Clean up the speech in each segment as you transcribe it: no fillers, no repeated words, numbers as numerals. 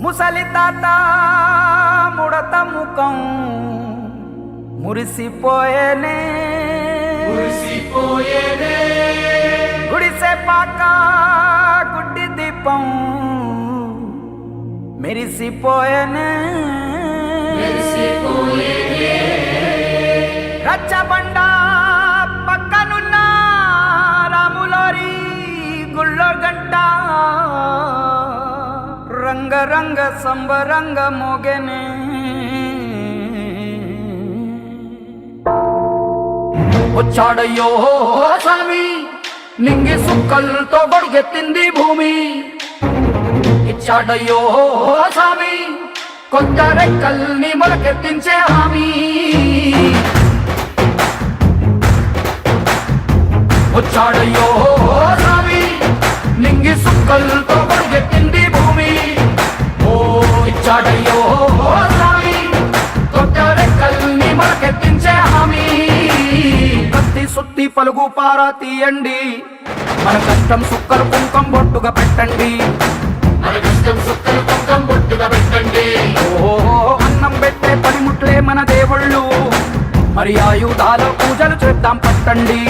ముసలి తాత ముడత ముఖం మురిసిపోయేనే గుడిసె పాక గుడ్డి దీపం మెరిసిపోయేనే రచ్చబండ పక్కనున్న రాములారి గుళ్ళో గంట రంగరంగ సంబరంగ మోగెనే వచ్చాడయ్యో స్వామి నింగి సుక్కలతో గొడిగెత్తింది భూమి ఇచ్చాడయ్యో స్వామి కొత్త రెక్కల్ని మొలకెత్తించే హామీ వచ్చాడయ్యో స్వామి నింగి సుక్కలతో గొడిగెత్తింది భూమి ఓ ఇచ్చాడయ్యో స్వామి కొత్త రెక్కల్ని మొలకెత్తించే హామీ కత్తి సుత్తి పలుగు పారా తీయండి మన కష్టం సుక్కలు కుంకం బొట్టుగా పెట్టండి ఓ అన్నం పెట్టే పనిముట్లే మన దేవుళ్ళు మరి ఆయుధాల పూజలు చేద్దాం పట్టండి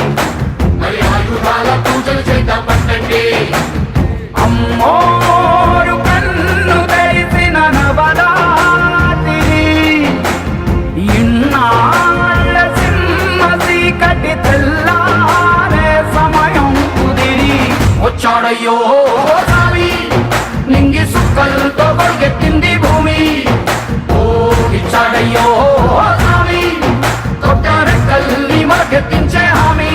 అమ్మోరు కన్ను తెరిసిన నవరాత్రి ఇన్నాళ్ళ సింహ చీకటి తెల్లారే సమయం కుదిరి వచ్చాడయ్యో స్వామి నింగి సుక్కలతో గొడిగెత్తింది భూమి ఓ ఇచ్చాడయ్యో స్వామి కొత్త రెక్కల్ని మొలకెత్తించే హామీ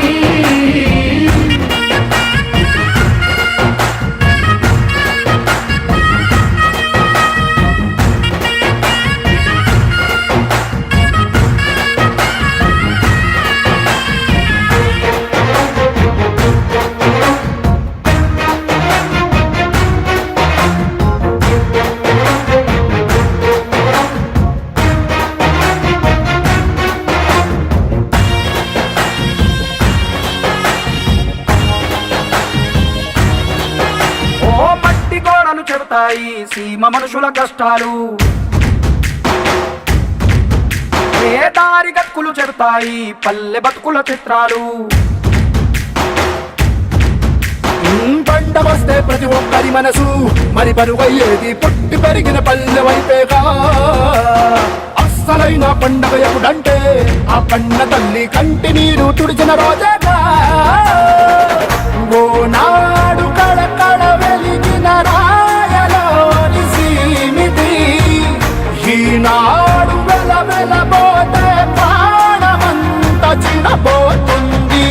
చెబుతాయి సీమ మనుషుల కష్టాలు ఏ దారి గతుకులు చెబుతాయి పల్లె బతుకుల చిత్రాలు పంట వస్తే ప్రతి ఒక్కరి మనసు మరి పరుగయ్యేది పుట్టి పెరిగిన పల్లె వైపేగా అస్సలైన పండగ ఎప్పుడంటే ఆ కన్న తల్లి కంటి నీరు తుడిచిన రోజేగా ఓ నాడు కడకడ వెలిగిన రాయలోని సీమిది ఈనాడు వెలవెలబోతే ప్రాణమంత చిన్నపోతుంది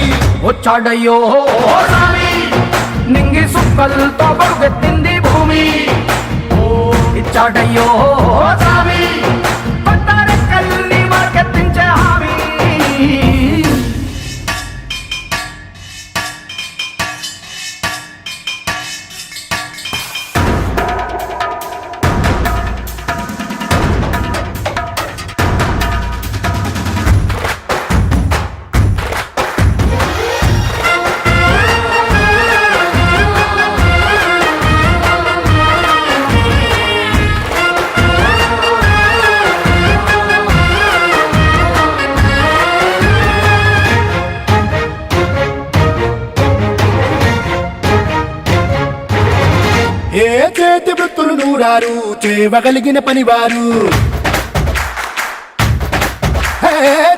వచ్చాడయ్యో స్వామి నింగి సుక్కలతో గొడిగెత్తింది భూమి ఓ ఇచ్చాడయ్యో స్వామి కొత్త రెక్కల్ని మొలకెత్తించే హామీ ఏ చేతి వృత్తులు నూరారు చేయగలిగిన పనివారు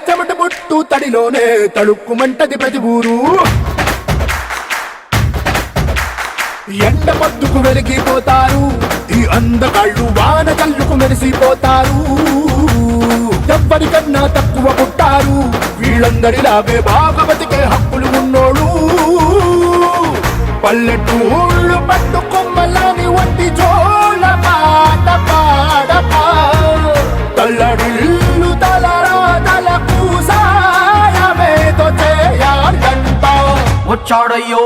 చెమట పుట్టు తడిలోనే తడుక్కుమంటది ప్రతి ఊరు ఎండ పొద్దుకు వెలిగిపోతారు ఈ అందగాళ్ళు వాన కళ్ళుకు మెరిసిపోతారు ఎవ్వరికన్నా తక్కువ పుట్టారు వీళ్ళందరిలాగే బాగా బతికే హక్కులు ఉన్నోడు పల్లెటూళ్ళు పట్టుకొమ్మలని వంటి జోల పాట పాడపా తల్లడిల్లు తలరాతలకు సాయమేదో చేయాలంట వచ్చాడయ్యో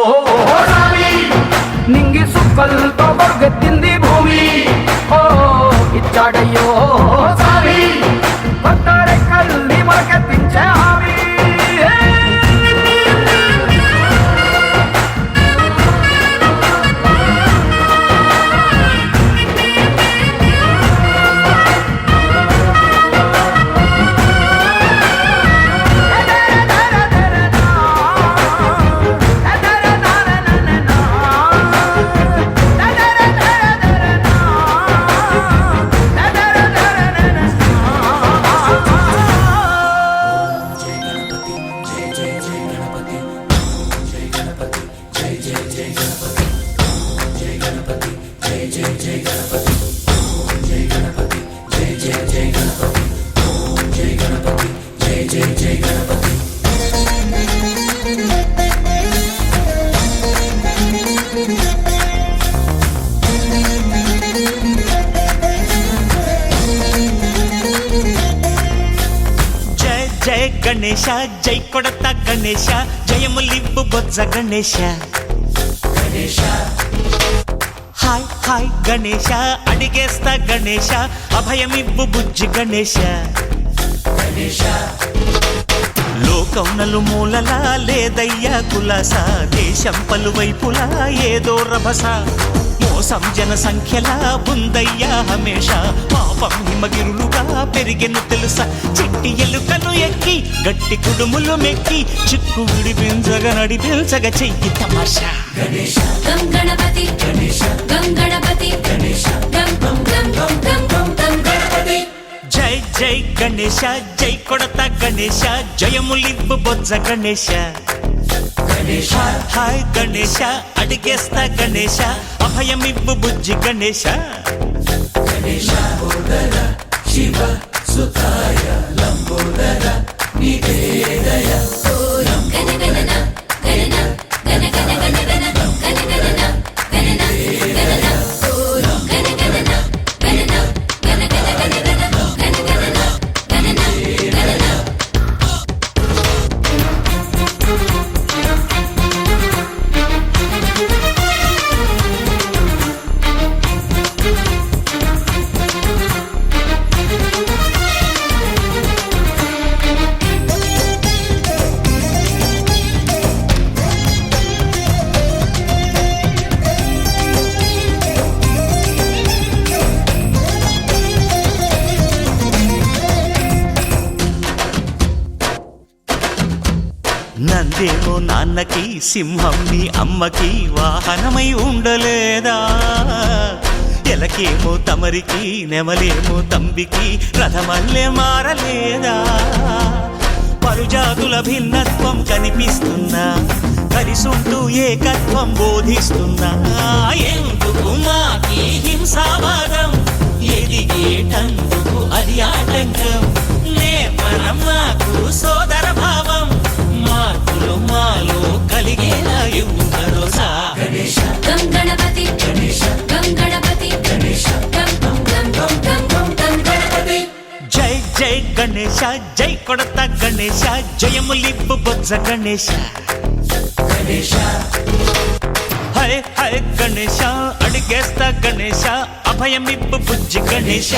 స్వామి నింగి సుక్కలతో గొడిగెత్తింది భూమి ఓ ఇచ్చాడయ్యో స్వామి కొత్త రెక్కల్ని మొలకెత్తించే హామీ గణేశ జై కొడత గణేశ జయములివ్వు బొజ్జ గణేశ హాయ్ హాయ్ గణేశ అడిగేస్తా గణేశ అభయమివ్వు బుజ్జి గణేశ లోకం నలుమూలలా లేదయ్యా కులాస దేశం పలువైపులా ఏదో రభస మోసం జన సంఖ్యలా ఉందయ్యా హమేష పాపం హిమగిరులుగా పెరిగెను తెలుసా చిట్టి ఎలుకలు ఎక్కి గట్టి కుడుములు మెక్కి చిక్కు విడిపించగా నడిపించగా చెయ్యి తమాషా గం గణపతి గం గణపతి గం గం గం గం గం గం గం గణపతి జై జై గణేశ జై కొడత గణేశ జయములివ్వు బొజ్జ గణేశ హాయ్ గణేశ అడిగేస్తా గణేశ అభయమివ్వు బుజ్జి గణేశ శివ సుతాయ లంబోదర నివేదయ గణ గణన గణన గణ గణ గణ గణ గణ గణన గణన గణన గణ గణన గణన గణ గణ గణ గణ గణ గణన గణన గణన నందేమో నాన్నకి సింహం నీ అమ్మకి వాహనమై ఉండలేదా ఎలకేమో తమరికి నెమలేమో తంబికి రథమల్లే మారలేదా పలుజాతుల భిన్నత్వం కనిపిస్తున్నా కలిసుంటూ ఏకత్వం బోధిస్తున్నా ఎందుకు మాకి హింసావాదం ఎదిగేటందుకు అది ఆటంకం నేపరం మాకు సోదర భావం మార్పులు మాలో కలిగేలా ఇవ్వు భరోసా గం గణపతి గం గణపతి గం గం గం గం గం గం గం గణపతి జై జై గణేశ జై కొడత గణేశ జయములివ్వు బొజ్జ గణేశ హై హై గణేశ అడిగేస్తా గణేశ అభయమివ్వు బుజ్జి గణేశ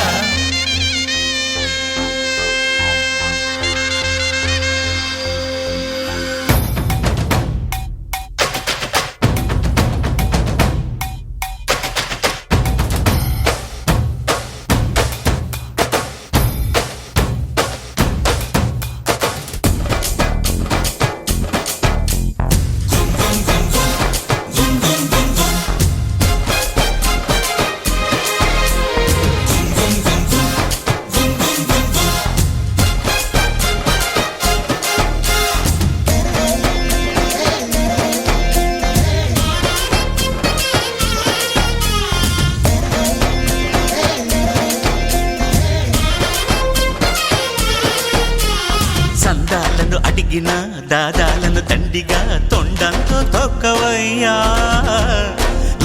సందాలను అడిగిన దాదాలను దండిగా తొండంతో తొక్కవయ్యా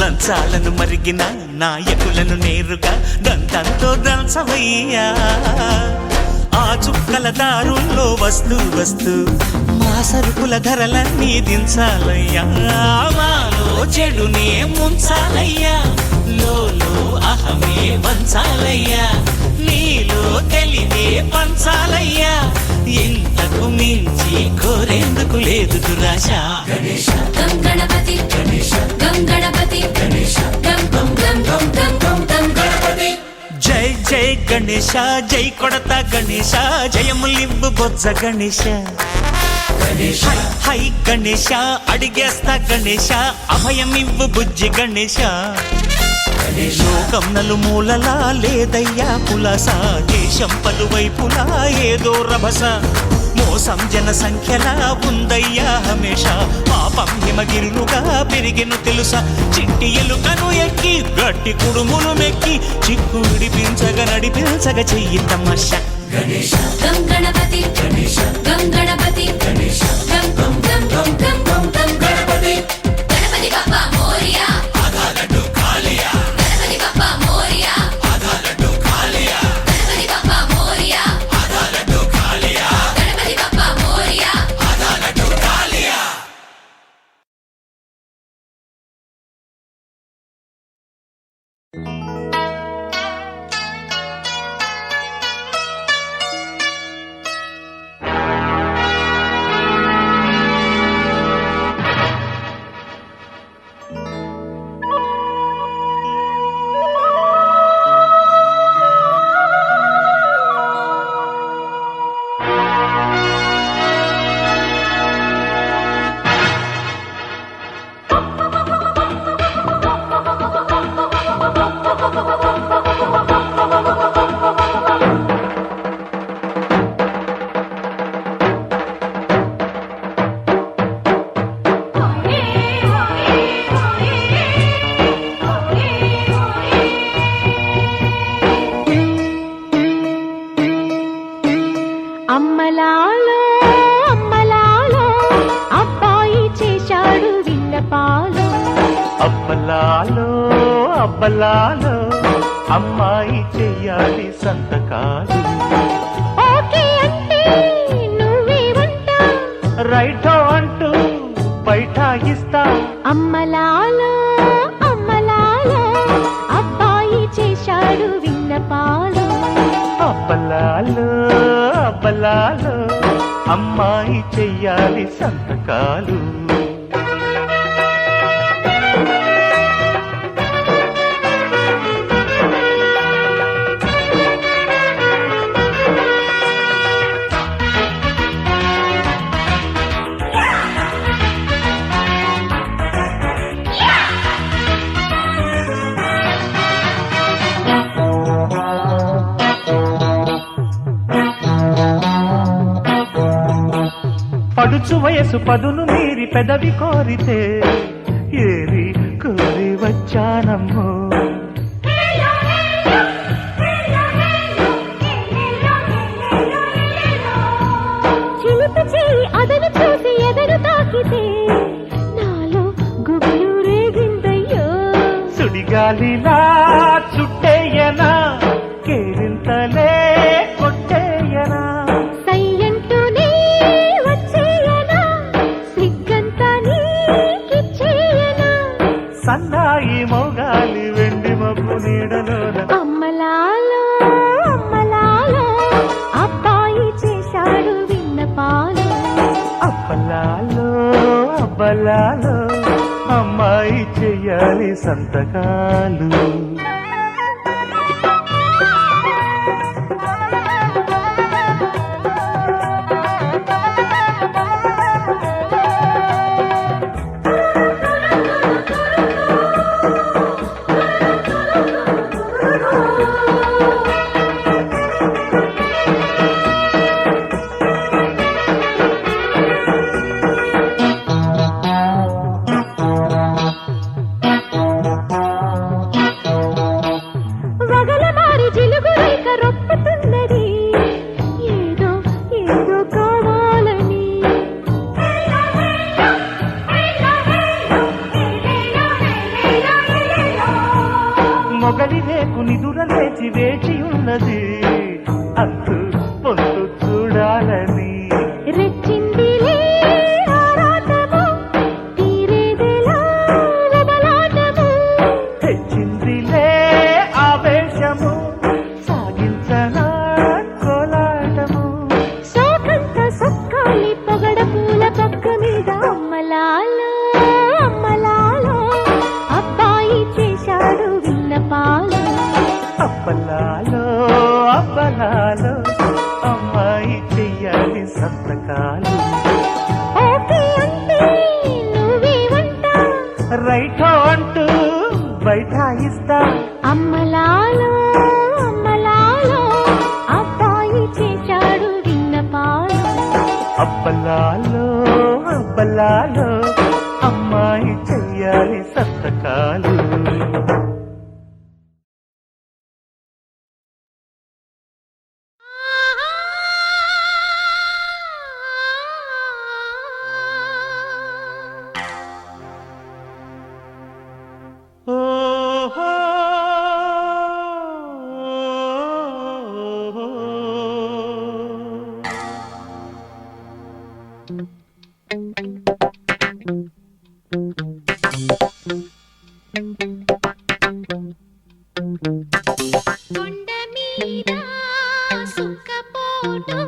లంచాలను మరిగిన నాయకులను నేరుగా దంతంతో దంచవయ్యా ఆ చుక్కల దారుల్లో వస్తూ వస్తూ మా సరుకుల ధరలన్నీ దించాలయ్యా మాలో చెడునే ముంచాలయ్యా లోలో అహమే వంచాలయ్యా నీలో తెలివే పంచాలయ్యా ఇంతకు మించి కోరేందుకు లేదు దురాశ గం గణపతి గం గణపతి గం గం గం గం గం గం గం గణపతి జై జై గణేశ జై కొడత గణేశ జయములివ్వు బొజ్జ గణేశ హై హై గణేశ అడిగేస్తా గణేశ అభయమివ్వు బుజ్జి గణేశ లోకం నలుమూలలా లేదయ్యా కులాస దేశం పలువైపులా ఏదో రభస మోసం జన సంఖ్యలా ఉందయ్యా హమేష పాపం హిమగిరులుగా పెరిగెను తెలుసా చిట్టి ఎలుకను ఎక్కి గట్టి కుడుములు మెక్కి చిక్కు విడిపించగా నడిపించగా చెయ్యి తమాషా గం గణపతి గం గణపతి గం గం గం గం గం గం గం గణపతి గణపతి బప్పా మోరియా గణపతి బప్పా మోరియా గణపతి బప్పా మోరియా గణపతి బప్పా మోరియా అబ్బలాలో అబ్బలాలో అమ్మాయి చెయ్యాలి సంతకాలు. ఓకే అంటే నువ్వేమంటా? రైటో అంటూ బైఠాయిస్తా. అమ్మలాలో అమ్మలాలో అబ్బాయి చేశాడు విన్నపాలు. అబ్బలాలో అబ్బలాలో అమ్మాయి చెయ్యాలి సంతకాలు. పడుచు వయసు పదును మీరి పెదవి కోరితే ఏరి కోరి వచ్చానమ్మో. చిలుపు చేయి అదను చూసి ఎదరు తాకితే నాలో గుబులు రేగిందయ్యో. సుడిగాలిలా చుట్టేయనా కేరింతలే కొట్టేయనా. సయ్యంటూనే వచ్చేయనా సిగ్గంతా నీకిచ్చేయనా. సన్నాయి మోగాలి వెండి మబ్బు నీడలోన. అమ్మలాలో అమ్మలాలో అబ్బాయి చేశాడు విన్నపాలు. అబ్బలాలో అబ్బలాలో అమ్మాయి చెయ్యాలి సంతకాలు. వగలమారి జిలుగు రేఖ రొప్పుతున్నది ఏదో ఏదో కావాలని. మొగలి రేకు నిదుర లేచి వేచి ఉన్నది అత్తు పొందు చూడాలని. రెచ్చిందిలే ఆరాటము తీరేదెలా వదలాటము. తెచ్చిందిలే ఆవేశము సాగించనా కోలాటము. శోకంత సొక్కాలి పొగడ పూల పక్క మీద. అమ్మలాలో అమ్మలాలో అబ్బాయి చేశాడు విన్నపాలు. అబ్బలాలో అబ్బలాలో అమ్మాయి చెయ్యాలి సంతకాలు. ఓకే అంటే నువ్వేమంటా? రైటో అంటూ బైఠాయిస్తా. అమ్మలాలో అమ్మలాలో అబ్బాయి చేశాడు విన్నపాలు. అబ్బలాలో అబ్బలాలో అమ్మాయి చెయ్యాలి సంతకాలు. ఓహో కొండ మీద సుక్కపోటు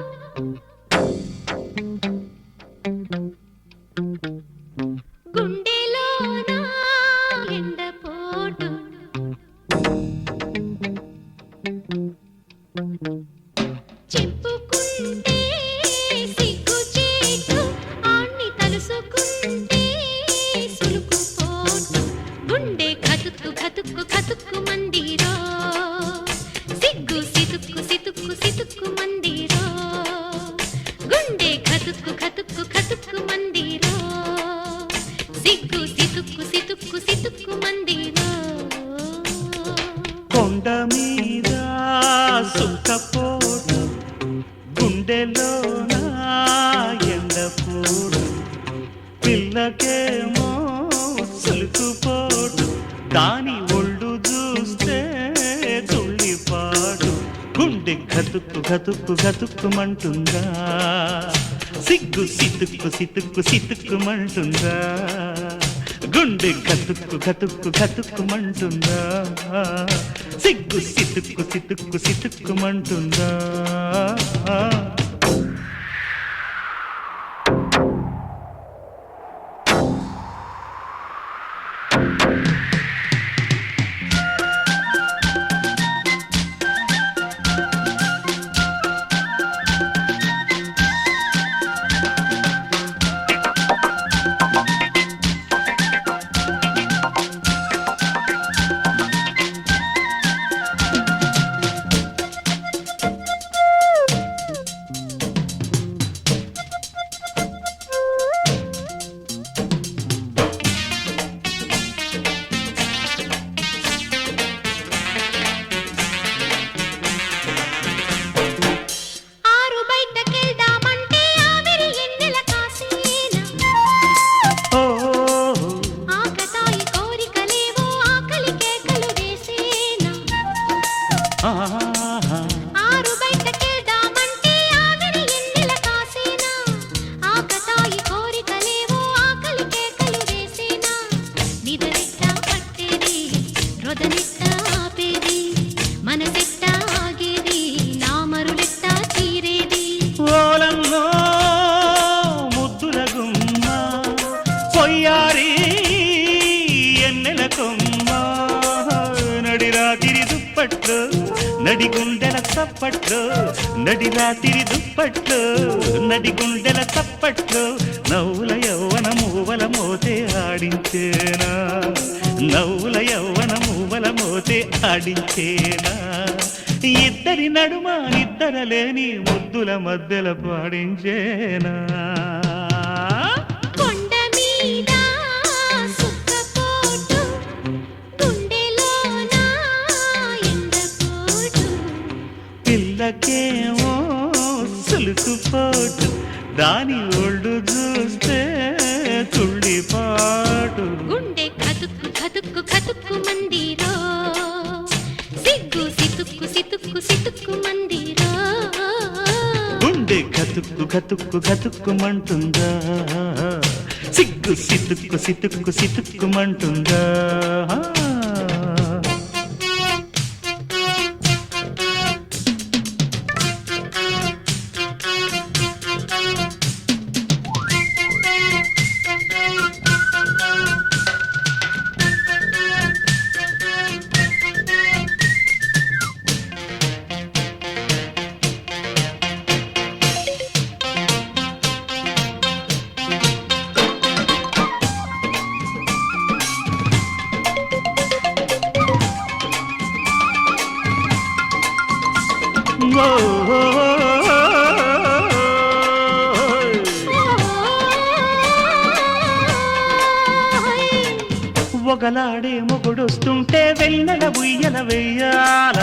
గుండెలోన ఎండపోటు. చెప్పుకుంటే సిగ్గుచేటు ఆణ్ణి తలుసుకుంటే సులుకుపోటు. గుండె కతుక్కు కతుక్కు కతుక్కు మందిరో సిగ్గు సితుక్కు సితుక్కు సితుక్కు మందిరో. గుండె కతుక్కు కతుక్కు కతుక్కు మందిరో సిగ్గు సితుక్కు సితుక్కు సితుక్కు మందిరో. కొండ మీద సుక్కపోటు గుండెలోన ఎండపోటు. పిల్లకేమో సులుకుపోటు దాని ఒళ్ళు చూస్తే తుళ్ళిపాటు గుండె గతుక్కు గతుక్కు గతుక్కుమంటుందా సిగ్గు సితుక్కు సితుక్కు సితుక్కుమంటుందా గుండె గతుక్కు గతుక్కు గతుక్కుమంటుందా సిగ్గు సితుక్కు సితుక్కు సితుక్కుమంటుందా ఆరు బయటకెళ్దామంటే ఆవిరి ఎన్నెల కాసేనా ఆకతాయి కోరికలేవో ఆకలి కేకలు వేసేనా నిదరెట్ట పట్టేది రొదనెట్ట ఆపేది మనసెట్ట ఆగేది నామరులెట్ట తీరేది ఓలన్నో ముద్దుల గుమ్మ పొయ్యారి ఎన్నెల కొమ్మ నడి రాత్రి దుప్పట్లు నడి గుండెల చప్పట్లు నడి రాత్రి దుప్పట్లు నడి గుండెల చప్పట్లు నవ్వుల యవ్వన మూవల మోతే ఆడించేనా నవ్వుల యవ్వన మూవల మోతే ఆడించేనా ఇద్దరి నడుమ నిద్దరలేని ముద్దుల మధ్యల పాడించేనా కొండ మీద సుక్కపోటు గుండెలోన ఎండపోటు పిల్లకేమో సులుకుపోటు దాని ఒళ్ళు చూస్తే తుళ్ళిపాటు గుండె కతుక్కు కతుక్కు కతుక్కు మందిరో సిగ్గు సితుక్కు సితుక్కు సితుక్కు మందిరో గుండె గతుక్కు గతుక్కు గతుక్కుమంటుందా సిగ్గు సితుక్కు సితుక్కు సితుక్కుమంటుందా ఒకలాడే మొగుడొస్తుంటే వెన్నెల ఉయ్యల వెయ్యాల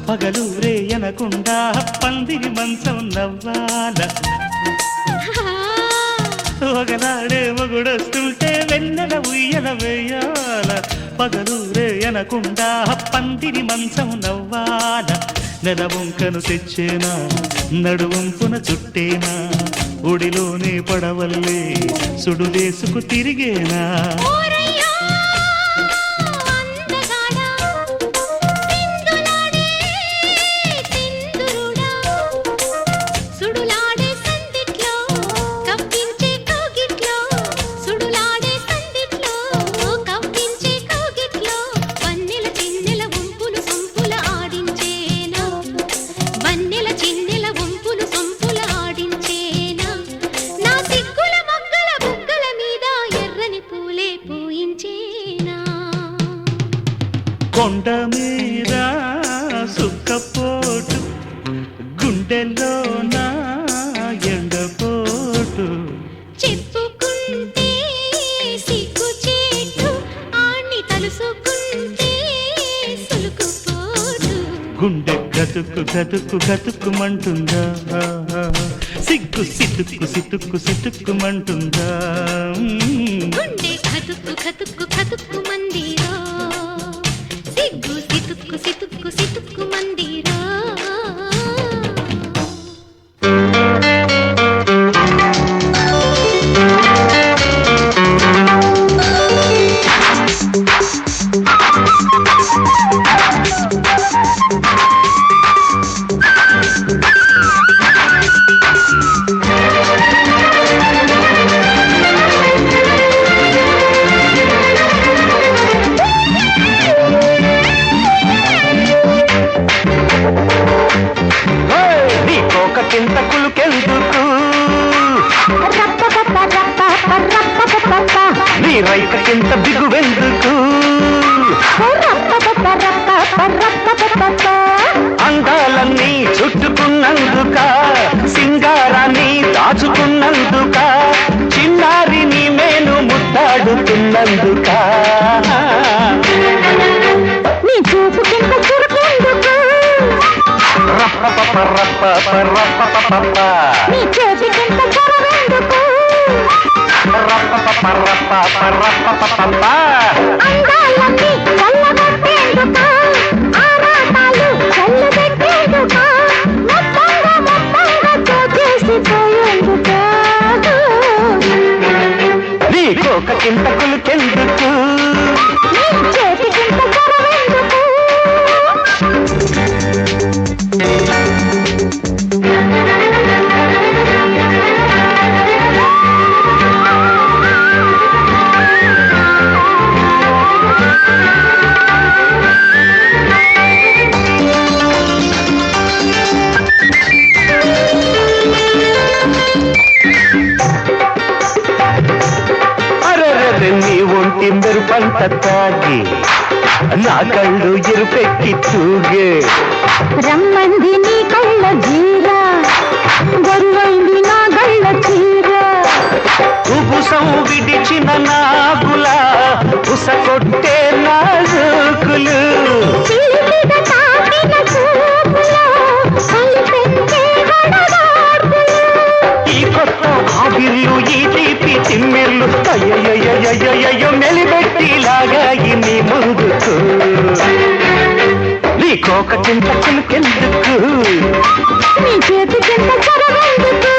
పగలూరే అనకుండా పందిరి మంచం నవ్వాల ఒకలాడే మొగుడొస్తుంటే వెన్నెల ఉయ్యల వెయ్యాల పగలూరే అనకుండా పందిరి మంచం నవ్వాల నెలవంకను తెచ్చేనా నడువంపున చుట్టేనా ఒడిలోనే పడవల్లే సుడులేసుకు తిరిగేనా ఓరయ్యా అందగాడా సింధులాడే సింధురుడా సుడులాడే సందిట్లో కవ్వించే కౌగిట్లో సుడులాడే సందిట్లో కవ్వించే కౌగిట్లో వన్నెల చిన్నెల వంపులు సొంపుల ఆడించేనా వన్నెల చిన్నెల వంపులు సొంపుల ఆడించేనా నా సిగ్గుల మొగ్గల బుగ్గల మీద ఎర్రని పూలే పూయించేనా కొండ మీద సుక్కపోటు గుండెల్లోన ఎండపోటు చెప్పుకుంటే సిగ్గు చేటు ఆణ్ణి తలుసుకుంటే సులుకుపోటు గుండె గతుక్కు గతుక్కు గతుక్కుమంటుందా సిగ్గు సితుక్కు సితుక్కు సితుక్కుమంటుందా గుండె కతుక్కు కతుక్కు కతుక్కు మందిరో సిగ్గు సితుక్కు సితుక్కు సితుక్కు మందిరో నీ రైకకింత బిగువెందుకు అందాలన్నీ చుట్టుకున్నందుక సింగారాన్ని దాచుకున్నందుక చిన్నారి నీ మేను ముద్దాడుతున్నందుక నీ చూపుకింత చురుకెందుకు నీ చేతికింత చొరవెందుకు అందాలన్నీ చల్లబట్టేందుక ఆరాటాలు చల్లబెట్టేందుక మొత్తంగా చేసిపోయేందుక నీ కోకకింత కులుకెందుకు నీ చేతికింత చొరవెందుకు నీ ఒంటి మెరుపంత తాగి నా కళ్ళు ఎరుపెక్కి తూగే రమ్మంది నీ కళ్ళ జీర గొరువైంది నా గళ్ళ చీర ఉబుసం విడిచిన నాగుల ఉసకొట్టే నాజుకులు ఈ కొత్త ఆవిర్లు ఈ తీపి తిమ్మిర్లు అయ్యయ్యో మెలిబెట్టి లాగాయి నీ ముందుకు నీ కోక చింత కులుకెందుకు నీ చేతి చింత చొరవెందుకు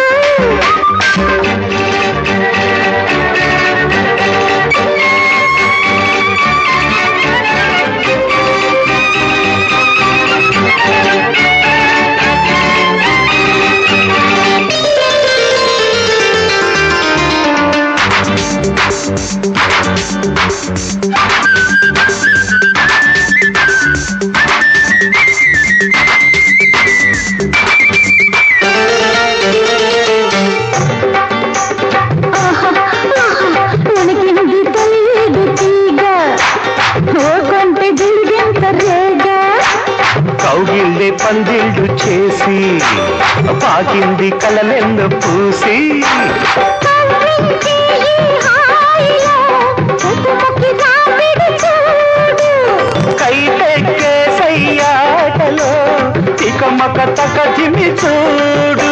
కౌగిల్లి పందిళ్ళు చేసి పాకింది కలలెన్ను పూసి కైతెక్కే సయ్యాటలో తికమక తకజిమి చూడు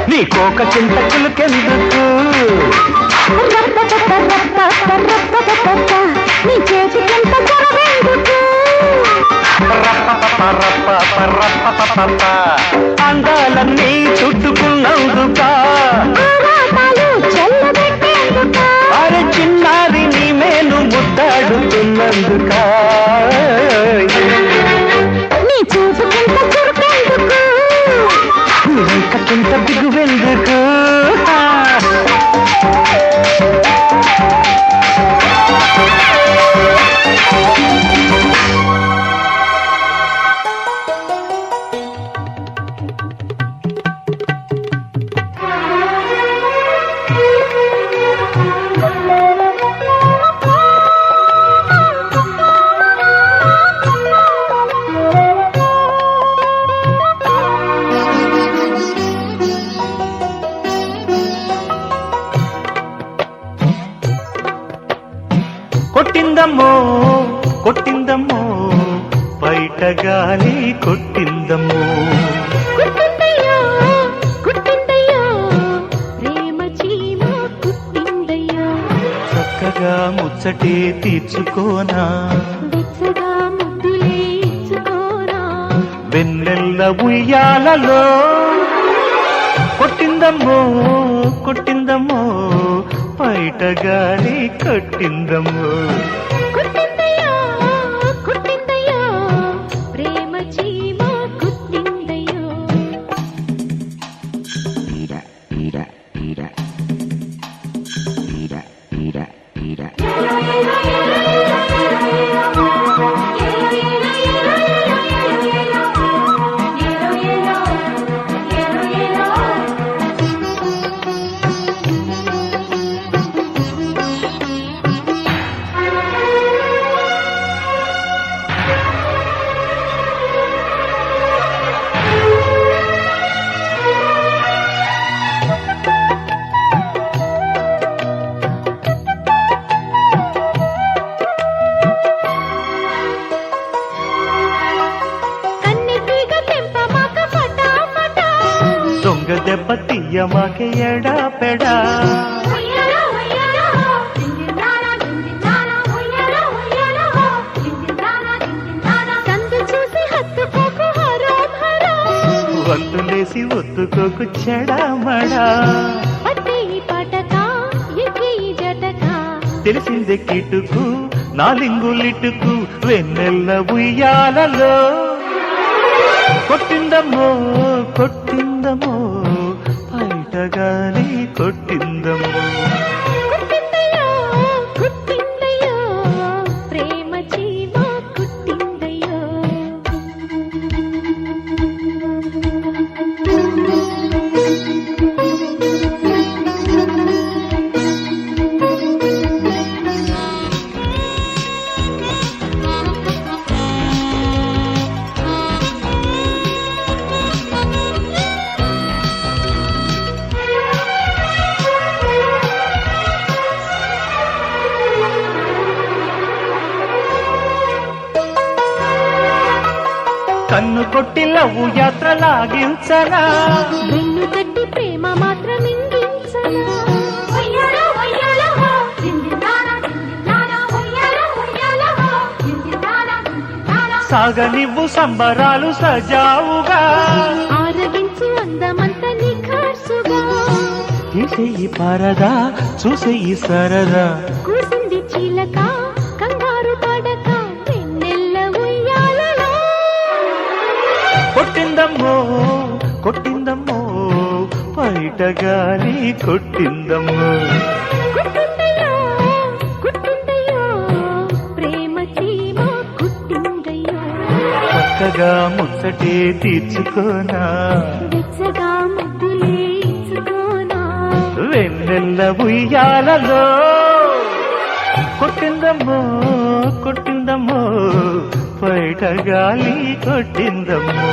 నీ కోక చింత కులుకెందుకు నీ చేతికింత చొరవెందుకు అందాలన్నీ చుట్టుకున్నందుక అరే చిన్నారి నీ మేను ముద్దాడుతున్నందుక నీ చూపుకింత చురుకెందుకు ఇంత బిగువెందుకు కొట్టిందమ్మో కొట్టిందమ్మో బయట బయట గాలి కొట్టిందమ్మో. కుట్టిందయ్యో కుట్టిందయ్యో ప్రేమ చీమ కుట్టిందయ్యో. చక్కగా ముచ్చటే తీర్చుకోనా వెచ్చగా ముద్దులే ఇచ్చుకోనా. వెన్నెల్ల ఉయ్యాలలో కొట్టిందమ్మో కొట్టిందమ్మో బయట గాలి కొట్టిందమ్మో. కుట్టిందయ్యో కుట్టిందయ్యో ప్రేమ చీమ కుట్టిందయ్యో. కన్నెటీగ తెంపమాక ఫటాఫటా. దొంగ దెబ్బ తీయమాకే ఎడా పెడా. ఉయ్యాలో ఉయ్యాలో జింజిందానా జింజిందానా ఉయ్యాలో ఉయ్యాలో జింజిందానా జింజిందానా. సందు చూసి హత్తుకోకు హరోం హరోం. వంతులేసి ఒత్తుకోకు చెడామడా. పట్టే ఈ పటకా ఎక్కే ఈ జటకా. తెలిసిందే కిటుకు నాలింగులిటుకు వెన్నెల్ల ఉయ్యాలలో కొట్టిందమ్మో కొట్టిందమ్మో బయట గాలి కొట్టిందమ్మో. కుట్టిందయ్యో కుట్టిందయ్యో ప్రేమ చీమ కుట్టిందయ్యో. కన్ను కొట్టి లవ్వు యాత్ర లాగించరా. వెన్ను తట్టి ప్రేమ మాత్రం ఇంగించనా. ఉయ్యాలో ఉయ్యాలో జింజిందానా జింజిందానా ఉయ్యాలో ఉయ్యాలో జింజిందానా జింజిందానా. సాగనివ్వు సంబరాలు సజావుగా. ఆరగించు అందమంత నిఖార్సుగా. తీసేయి పరదా చూసేయి సరదా. కూసింది చీలక కంగారు పడక వెన్నెల్ల ఉయ్యాలలో. కొట్టిందమ్మో కొట్టిందమ్మో బయట గాలి కొట్టిందమ్మో. కుట్టిందయ్యో కుట్టిందయ్యో ప్రేమ చీమ కుట్టిందయ్యో. చక్కగా ముచ్చటే తీర్చుకోనా వెచ్చగా ముద్దులే ఇచ్చుకోనా. వెన్నెల్ల ఉయ్యాలలో కొట్టిందమ్మో కొట్టిందమ్మో బయట గాలి కొట్టిందమ్మో.